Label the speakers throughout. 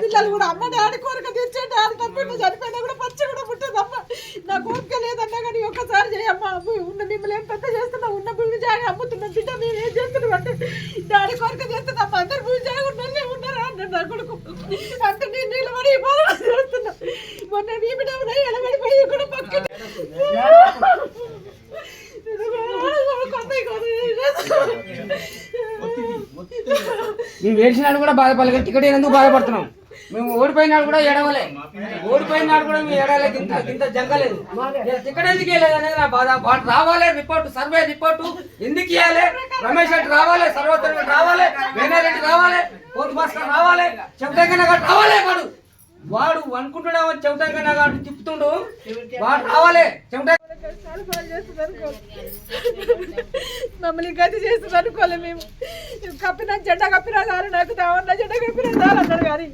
Speaker 1: పిల్లలు కూడా అమ్మ డాడీ కోరిక తీర్చే డాడీ తప్ప చనిపోయినా కూడా పచ్చ కూడా పుట్టదు అమ్మ నా కోరిక లేదన్నా కానీ ఒక్కసారి చేయమ్మా ఉన్న మిమ్మల్ని ఏం పెద్ద చేస్తున్నా ఉన్న భూమి జాగా అమ్ముతున్నా బిడ్డ మీరు ఏం చేస్తున్నావు అంటే డాడీ కోరిక చేస్తున్నా అమ్మ అందరు భూమి జాగా ఉన్నోళ్ళే ఉన్నారా అన్నాడు నా కొడుకు అంటే నేను నిలబడి చేస్తున్నా మొన్న మీ బిడ్డ ఎడబడిపోయి కూడా పక్కన
Speaker 2: మేము ఏడ్చినాడు కూడా బాధపడలేదు టికెట్ ఎందుకు బాధపడుతున్నాం మేము ఓడిపోయినాడు కూడా ఏడవలే ఓడిపోయినాడు కూడా మేము ఏడాలి ఇంత జరగలేదు టికెట్ ఎందుకు ఇవ్వలేదు అనేది నా బాధ రావాలి రిపోర్టు సర్వే రిపోర్టు ఎందుకు ఇవ్వాలి రమేష్ రెడ్డి రావాలి సర్వోత్తర రావాలి వేణారెడ్డి రావాలి పోతు భాస్కర్ రావాలి చెప్తాకన్నా రావాలి వాడు అనుకుంటున్నావు చెమటకన్నా కాదు తిప్పుతుండు వాడు రావాలి చెమట
Speaker 1: మమ్మల్ని గతి చేస్తుంది అనుకోలే మేము కప్పిన జెండా కప్పినా చాలు నాకు తావన్న జెండా కప్పినా చాలు అన్నాడు కానీ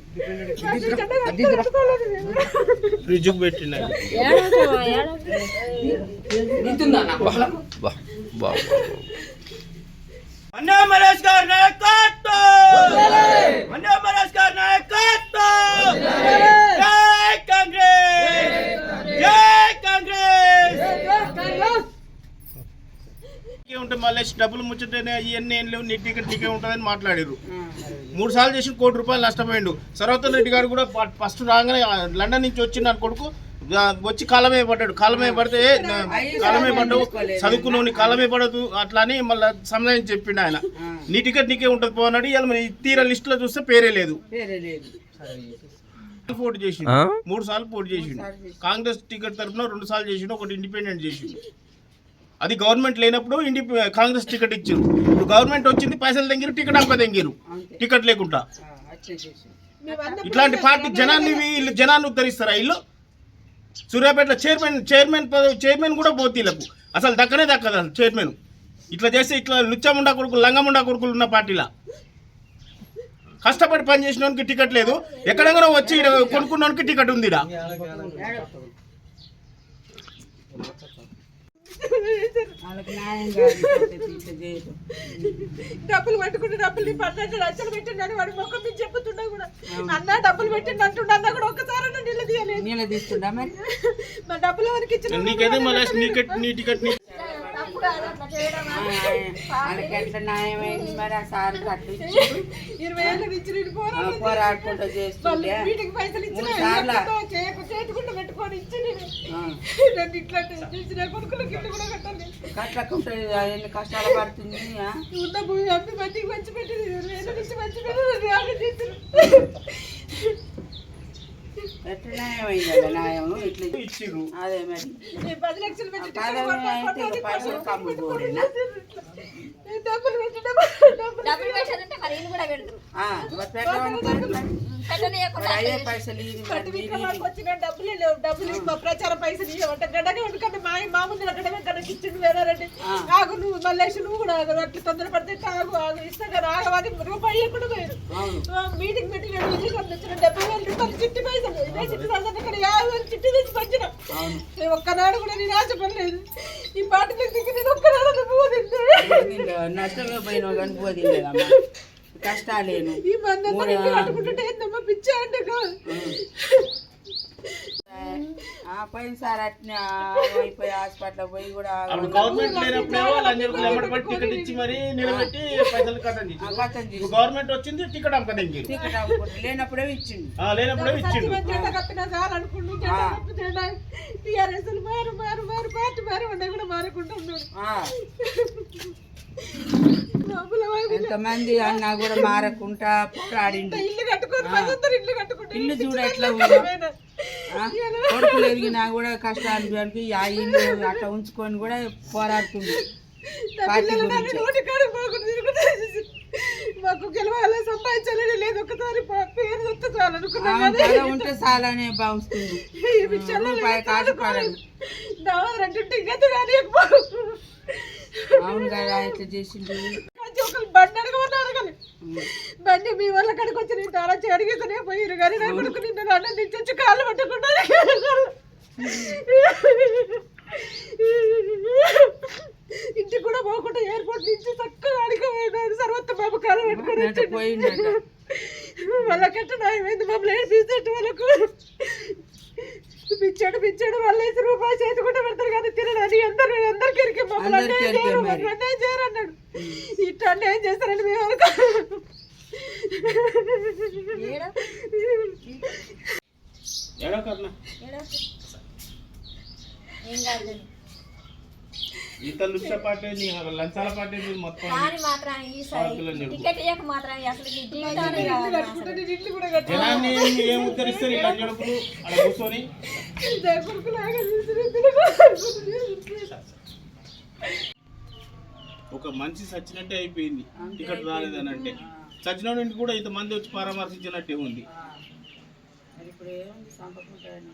Speaker 3: ఉంటే మళ్ళీ డబ్బులు ముచ్చటనే ఇవన్నీ ఏం లేవు నీ టికెట్ నీకే ఉంటుందని మాట్లాడారు 3 సార్లు చేసి ₹1 కోటి నష్టపోయిండు సర్వోత్తర రెడ్డి గారు కూడా ఫస్ట్ రాగానే లండన్ నుంచి వచ్చిండు అని కొడుకు వచ్చి కాలమే పడ్డాడు కాలమే పడితే కాలమే పడ్డావు చదువుకున్నావు కాలమే పడదు అట్లా అని మళ్ళీ సమాధానం చెప్పిండు ఆయన నీ టికెట్ నీకే ఉంటుంది పోన్నాడు ఇవాళ మరి తీరా లిస్ట్ లో చూస్తే పేరే లేదు పోటీ చేసిండు 3 సార్లు పోటీ చేసిండు కాంగ్రెస్ టికెట్ తరఫున 2 సార్లు చేసిండు ఒకటి ఇండిపెండెంట్ చేసిండు అది గవర్నమెంట్ లేనప్పుడు కాంగ్రెస్ టికెట్ ఇచ్చారు ఇప్పుడు గవర్నమెంట్ వచ్చింది పైసలు తెంగిరు టికెట్ అమ్మ తెంగిరు టికెట్ లేకుండా ఇట్లాంటి పార్టీ జనాన్ని ఉద్ధరిస్తారా వీళ్ళు సూర్యాపేటలో చైర్మన్ కూడా పోతీలకు అసలు దక్కనే దక్కదు అసలు చైర్మన్ ఇట్లా చేస్తే ఇట్లా లుచ్చముండా కొడుకులు లంగముండా కొడుకులు ఉన్న పార్టీలా కష్టపడి పని చేసిన వానికి టికెట్ లేదు ఎక్కడెక్కడో వచ్చి కొనుక్కున్నోనికి టికెట్ ఉంది
Speaker 1: డబ్బులు పట్టుకుంటే డబ్బులు 12 లక్షలు పెట్టిండని వాడు మొక్క మీద చెప్పుతున్నా కూడా అన్న డబ్బులు పెట్టిండు అంటుండ అన్న కూడా ఒక్కసారి నీళ్ళు తీస్తుండా మరి డబ్బులు ఎవరికి ఇచ్చిన
Speaker 4: నీ టికెట్ ఎట్లా న్యాయమైంది మరి ఆ సార్ కట్టు
Speaker 1: 20 ఏళ్ళు ఇచ్చి
Speaker 4: పోరాడుకుంటూ చేస్తుంటే
Speaker 1: చేతుకుంటూ పెట్టుకొని ఇచ్చి ఇట్లా కొడుకులకి ఇల్లు కూడా కట్టాలి
Speaker 4: కట్టకుంటే ఎన్ని కష్టాలు పడుతుంది
Speaker 1: ఉన్న భూమి అమ్మి మంచికి మంచి పెట్టింది 20 ఏళ్ళ నుంచి మంచి పెట్టింది
Speaker 4: ఎట్లా న్యాయమైంది న్యాయం ఇట్లా
Speaker 3: ఇచ్చిర్రు
Speaker 4: అదే మరి
Speaker 1: 10 లక్షలు పెట్టి
Speaker 4: అయితే పైసలు కమ్ముకోరేనా
Speaker 1: డబ్బులు
Speaker 5: పెట్టారంటే మరి ఇల్లు కూడా పెడతారు
Speaker 4: అయ్యే పైసలు
Speaker 1: వచ్చిన డబ్బులే లేవు డబ్బులు ప్రచారం పైసలు ఇవ్వమంటే గడ్డగా ఎందుకంటే మా ముందు గడ్డగా గడ్డకి ఇచ్చిండు వేరే ఆగు నువ్వు మల్లేసి నువ్వు కూడా అట్లా తొందర పడితే ఆగు ఇస్తా కదా ఆగవాది రూపాయి కూడా పోయారు మీటింగ్ పెట్టి 70,000 చిట్టి పైసలు ఇదే చిట్టి పైసలు ఇక్కడ 50,000 చిట్టి తెచ్చి పంచిన ఒక్కనాడు కూడా నేను ఆశపడలేదు ఈ పార్టీకి దిగి నేను ఒక్కనాడు పోదింది
Speaker 4: నష్టమే పోయినావు కానీ పోదిందమ్మా కష్టాలేను
Speaker 1: ఈ మంది కట్టుకుంటుంటే ఏందమ్మా పిచ్చా అంటే
Speaker 4: పోయిన సార్ అట్నే అయిపోయి హాస్పిటల్ పోయి కూడా
Speaker 3: గవర్నమెంట్ లేనప్పుడు టికెట్ ఇచ్చి మరి నిలబెట్టి పైసలు కట్టండి గవర్నమెంట్ వచ్చింది టికెట్ అమ్మకదండి
Speaker 4: టికెట్ అమ్ముకుంటే లేనప్పుడే ఇచ్చింది
Speaker 1: జెండా కప్పినా చాలు అనుకుంటున్నా టీఆర్ఎస్ మారు మారు మారు పార్టీ మారు ఉన్నా కూడా మారకుండా ఉన్నాడు
Speaker 4: ఎంతమంది అన్నా కూడా మారకుండా పోరాడిండు ఇల్లు చూడ ఎట్లా కొడుకులు ఎదిగినా కూడా కష్టాలు అనిపి ఆ ఇల్లు అట్లా ఉంచుకొని కూడా పోరాడుతుంది పార్టీ గురించి
Speaker 1: మాకు గెలవాలి సంపాదించాలని లేదు ఒకసారి పేరు చాలనుకున్నా
Speaker 4: ఉంటే చాలనే భావిస్తుంది అవును కదా ఇట్లా చేసిండు
Speaker 1: బండి అడగమని బండి మీ వల్ల కడికి వచ్చి నేను తాళం అడిగితేనే పోయారు కానీ నా కొడుకు నిన్ను అన్నం నుంచి వచ్చి కాళ్ళు పట్టకుండా ఇంటికి కూడా పోకుండా ఎయిర్పోర్ట్ నుంచి చక్కగా అడిగిపోయినాడు సర్వత్త బాబు కాళ్ళు పెట్టుకుని
Speaker 4: పోయిందంట పోయిందంట.
Speaker 1: వాళ్ళకంటే నాయమైంది మమ్మల్ని ఏడిపిస్తట్టు వాళ్ళకు పిచ్చాడు వాళ్ళు 5 రూపాయలు చేతుకుంటే పెడతారు కానీ తినడానికి అందరికి ఇరికి మమ్మల్ని అన్యాయం చేయరు అన్నాడు. ఇట్లా అన్యాయం చేస్తారండి మేము
Speaker 5: ఏం కాదు
Speaker 3: ఇంత లుచ్చ పాటే నీ లంచాల పాటే మొత్తం
Speaker 5: కానీ మాత్రం ఈసారి టికెట్ ఇవ్వక మాత్రం అసలు ఈ జీవితాన్ని
Speaker 1: ఇల్లు కూడా కట్టారు
Speaker 3: జనాన్ని ఏం ఉత్తరిస్తారు ఇలా జడుపులు అలా కూర్చొని ఒక మనిషి చచ్చినట్టే అయిపోయింది టికెట్ రాలేదని అంటే చచ్చిన నుండి కూడా ఇంతమంది వచ్చి పరామర్శించినట్టే ఉంది.
Speaker 4: మరి ఇప్పుడు ఏముంది సంపకుంటాయని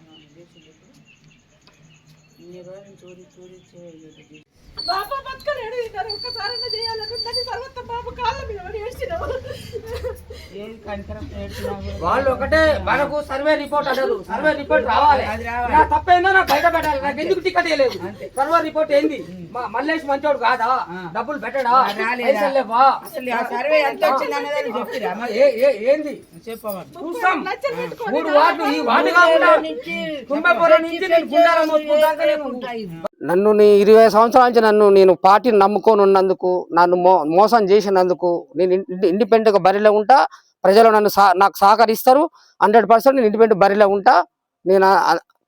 Speaker 4: ఇన్ని రోజులు చూడి
Speaker 1: బాబా బతకలేడు ఇద్దరు ఒక్కసారైనా చేయాలనుకుంటే తర్వాత బాబు కాళ్ళ మీద పడి ఏడ్చినావు.
Speaker 4: ఏది కనికరం ఏడ్చినా కూడా
Speaker 2: వాళ్ళు ఒకటే మనకు సర్వే రిపోర్ట్ అంటారు. సర్వే రిపోర్ట్ రావాలి.
Speaker 4: అది రావాలి.
Speaker 2: నా తప్పేందో నాకు బయట పెట్టాలి. నాకు ఎందుకు టికెట్ ఇవ్వలేదు? సర్వే రిపోర్ట్ ఏంది? మల్లేష్ మంచోడు కాదా? డబ్బులు పెట్టడా? పైసలు లేవా?
Speaker 4: అసలు ఆ సర్వే ఎంత వచ్చింది అన్నదని చెప్పిరా మరి
Speaker 2: ఏంది
Speaker 4: చెప్పమని
Speaker 2: చూస్తాం.
Speaker 1: లచ్చలు పెట్టుకొని
Speaker 2: 3 వార్డు ఈ వార్డు కాకుండా కుంభపురం నుంచి నేను గుండాల మోసుకుంటాక నేను నన్ను 20 సంవత్సరాల నుంచి నేను పార్టీని నమ్ముకొని ఉన్నందుకు, నన్ను మోసం చేసినందుకు నేను ఇండిపెండెంట్గా బరిలో ఉంటా. ప్రజలు నాకు సహకరిస్తారు. 100% నేను ఇండిపెండెంట్ బరిలో ఉంటా. నేను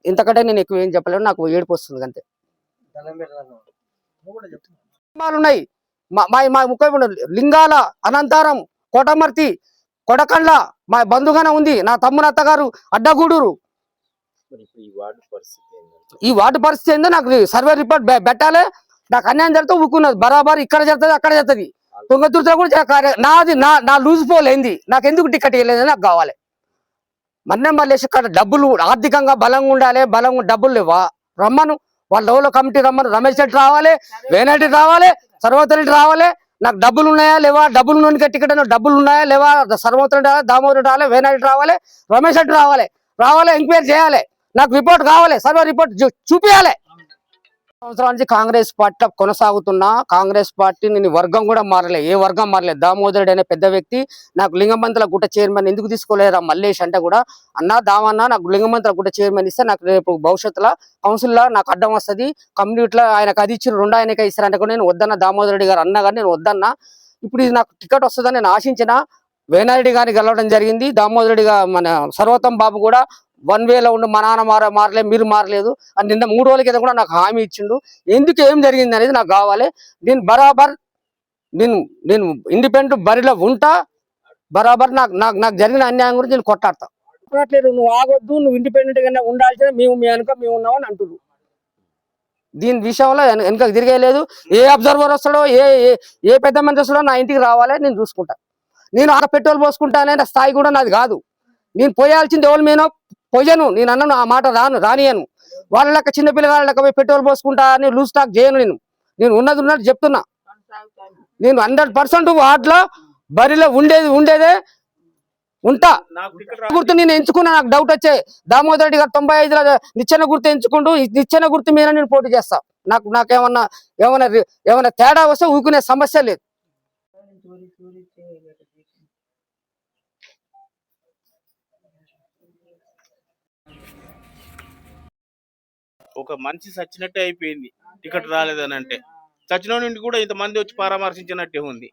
Speaker 2: ఇంతకంటే నేను ఎక్కువ ఏం చెప్పలేను. నాకు ఏడుపు వస్తుంది అంతే. ఉన్నాయి మా ముఖ్య లింగాల, అనంతారం, కోటమర్తి, కొడకండ్ల మా బంధుగానే ఉంది. నా తమ్ముని అత్తగారు అడ్డగూడూరు. ఈ వార్డు పరిస్థితి ఏందో నాకు సర్వే రిపోర్ట్ పెట్టాలి. నాకు అన్యాయం జరిగితే ఊరుకున్నది. బరాబర్ ఇక్కడ జరుగుతుంది, అక్కడ జరుగుతుంది. తుంగతుర్తిలో కూడా నా లూజ్ పోలేంది. నాకు ఎందుకు టికెట్ ఇవ్వలేదు నాకు కావాలి. మల్లేష్ ఇక్కడ డబ్బులు ఆర్థికంగా బలంగా ఉండాలి. డబ్బులు లేవా? రమ్మను వాళ్ళ రోజుల కమిటీ రమ్మను. రమేష్ రెడ్డి రావాలి, వేనారెడ్డి రావాలి, సర్వోత్తర రెడ్డి రావాలి. నాకు డబ్బులు ఉన్నాయా లేవా? డబ్బులు ఉన్న టికెట్ డబ్బులు ఉన్నాయా లేవా? సర్వోత్తర రెడ్డి రావాలి, దామోదర్ రెడ్డి రావాలి, వేనారెడ్డి రావాలి, రమేష్ రెడ్డి రావాలి. ఎంక్వైరీ చేయాలి. నాకు రిపోర్ట్ కావాలి. సర్వే రిపోర్ట్ చూపించాలి. సంవత్సరాల నుంచి కాంగ్రెస్ పార్టీ కొనసాగుతున్నా. కాంగ్రెస్ పార్టీ నేను వర్గం కూడా మారలే. ఏ వర్గం మారలేదు. దామోదర్ రెడ్డి అనే పెద్ద వ్యక్తి నాకు లింగమంతల గుట్ట చైర్మన్ ఎందుకు తీసుకోలేరా మల్లేష్ అంటే కూడా దామన్న నాకు లింగమంతల గుట్ట చైర్మన్ ఇస్తే నాకు రేపు భవిష్యత్తులో కౌన్సిల్లో నాకు అడ్డం వస్తుంది. కమ్యూనిటీలో ఆయనకు అది ఇచ్చి 2 ఆయనకే ఇస్తారంటే కూడా నేను వద్దన్న. దామోదర్ రెడ్డి గారు అన్నా కానీ నేను వద్దన్నా. ఇప్పుడు ఇది నాకు టికెట్ వస్తుందని నేను ఆశించిన. వేనారెడ్డి గారిని గెలవడం జరిగింది. దామోదర్ రెడ్డి మన సర్వోత్తం బాబు కూడా 1 వేలో ఉండి మా నాన్న మారలేదు, మీరు మారలేదు అని నిన్న 3 రోజుల కింద కూడా నాకు హామీ ఇచ్చిండు. ఎందుకు ఏం జరిగింది అనేది నాకు కావాలి. నేను బరాబర్ నేను ఇండిపెండెంట్ బరిలో ఉంటా. బరాబర్ నాకు జరిగిన అన్యాయం గురించి నేను కొట్టాడతా. నువ్వు ఆగొద్దు, నువ్వు ఇండిపెండెంట్ గానే ఉండాల్సిన మేము వెనుక మేము ఉన్నామని అంటున్నారు. దీని విషయంలో వెనుక తిరిగేలేదు. ఏ అబ్జర్వర్ వస్తాడో ఏ పెద్ద మంది వస్తాడో నా ఇంటికి రావాలి, నేను చూసుకుంటా. నేను ఆ పెట్రోల్ పోసుకుంటానే స్థాయి కూడా నాది కాదు. నేను పోయాల్సింది ఎవరు మేనో పోయాను. నేను అన్నాను ఆ మాట రానియను. వాళ్ళ లెక్క చిన్న పిల్లగాళ్ళ లెక్క పోయి పెట్రోల్ పోసుకుంటా అని లూజ్ స్టాక్ చేయను. నేను ఉన్నట్టు చెప్తున్నా. నేను 100% వాటిలో బరిలో ఉండేదే ఉంటా. గుర్తు నేను ఎంచుకున్నా. నాకు డౌట్ వచ్చే దామోదర్ రెడ్డి గారు 95లో నిచ్చెన గుర్తు ఎంచుకుంటూ నిచ్చెన గుర్తు మీద నేను పోటీ చేస్తా. ఏమన్నా తేడా వస్తే ఊరుకునే సమస్య లేదు.
Speaker 3: ఒక మనిషి చచ్చినట్టే అయిపోయింది టికెట్ రాలేదని అంటే చచ్చిన నుండి కూడా ఇంతమంది వచ్చి పరామర్శించినట్టే ఉంది.